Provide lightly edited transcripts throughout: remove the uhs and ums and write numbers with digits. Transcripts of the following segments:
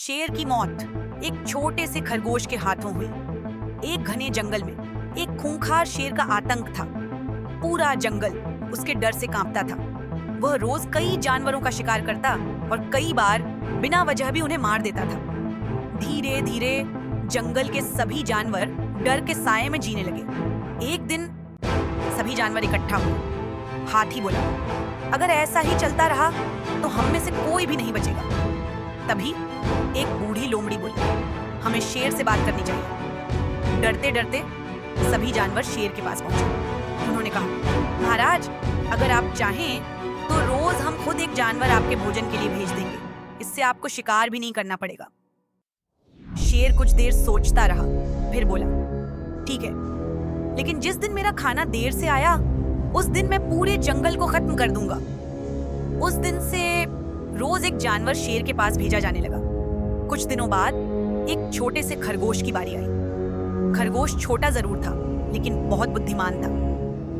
शेर की मौत एक छोटे से खरगोश के हाथों हुई। एक घने जंगल में एक खूंखार शेर का आतंक था। पूरा जंगल उसके डर से कांपता था। वह रोज कई जानवरों का शिकार करता और कई बार बिना वजह भी उन्हें मार देता था। धीरे धीरे जंगल के सभी जानवर डर के साए में जीने लगे। एक दिन सभी जानवर इकट्ठा हुए। हाथी बोला, अगर ऐसा ही चलता रहा तो हम में से कोई भी नहीं बचेगा। तभी एक बूढ़ी लोमड़ी बोली, हमें शेर से बात करनी चाहिए। डरते डरते सभी जानवर शेर के पास पहुंचे। उन्होंने कहा, महाराज, अगर आप चाहें तो रोज हम खुद एक जानवर आपके भोजन के लिए भेज देंगे। इससे आपको शिकार भी नहीं करना पड़ेगा। शेर कुछ देर सोचता रहा, फिर बोला, ठीक है, लेकिन जिस दिन मेरा खाना देर से आया उस दिन मैं पूरे जंगल को खत्म कर दूंगा। उस दिन से रोज एक जानवर शेर के पास भेजा जाने लगा। कुछ दिनों बाद एक छोटे से खरगोश की बारी आई। खरगोश छोटा जरूर था लेकिन बहुत बुद्धिमान था।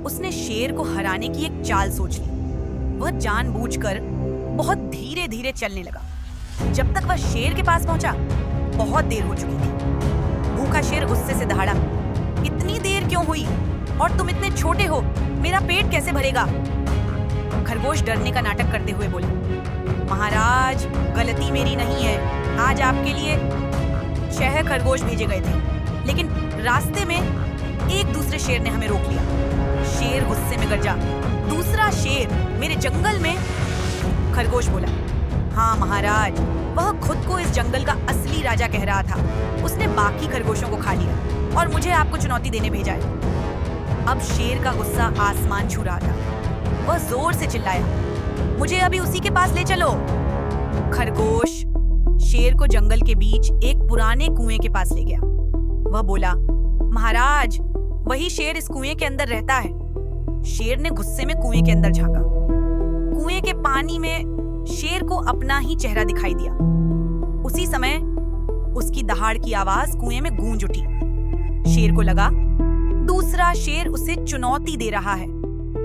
उसने शेर को हराने की एक चाल सोच ली। वह जानबूझकर बहुत धीरे धीरे चलने लगा। जब तक वह शेर के पास पहुंचा बहुत देर हो चुकी थी। भूखा शेर गुस्से से दहाड़ा, इतनी देर क्यों हुई? और तुम इतने छोटे हो, मेरा पेट कैसे भरेगा? खरगोश डरने का नाटक करते हुए बोला, महाराज, गलती मेरी नहीं है। आज आपके लिए 6 खरगोश भेजे गए थे, लेकिन रास्ते में एक दूसरे शेर ने हमें रोक लिया। शेर गुस्से में गरजा, दूसरा शेर मेरे जंगल में? खरगोश बोला, हाँ महाराज, वह खुद को इस जंगल का असली राजा कह रहा था। उसने बाकी खरगोशों को खा लिया और मुझे आपको चुनौती देने भेजा है। अब शेर का गुस्सा आसमान छू रहा था। वह जोर से चिल्लाया, मुझे अभी उसी के पास ले चलो। खरगोश शेर को जंगल के बीच एक पुराने कुएं के पास ले गया। वह बोला, महाराज, वही शेर इस कुएं के अंदर रहता है। शेर ने गुस्से में कुएं के अंदर झांका। कुएं के पानी में शेर को अपना ही चेहरा दिखाई दिया। उसी समय उसकी दहाड़ की आवाज कुएं में गूंज उठी। शेर को लगा दूसरा शेर उसे चुनौती दे रहा है।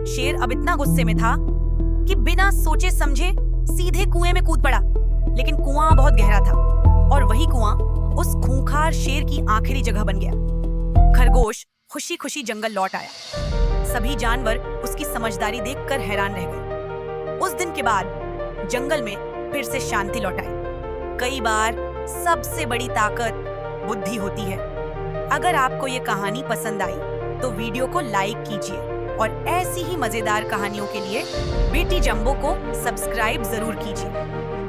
शेर अब इतना गुस्से में था कि बिना सोचे समझे सीधे कुएं में कूद पड़ा। लेकिन कुआं बहुत गहरा था और वही कुआं उस खूंखार शेर की आखिरी जगह बन गया। खरगोश खुशी खुशी जंगल लौट आया। सभी जानवर उसकी समझदारी देखकर हैरान रह गए। उस दिन के बाद जंगल में फिर से शांति लौट आई। कई बार सबसे बड़ी ताकत बुद्धि होती है। अगर आपको ये कहानी पसंद आई तो वीडियो को लाइक कीजिए और ऐसी ही मजेदार कहानियों के लिए बेटी जंबो को सब्सक्राइब जरूर कीजिए।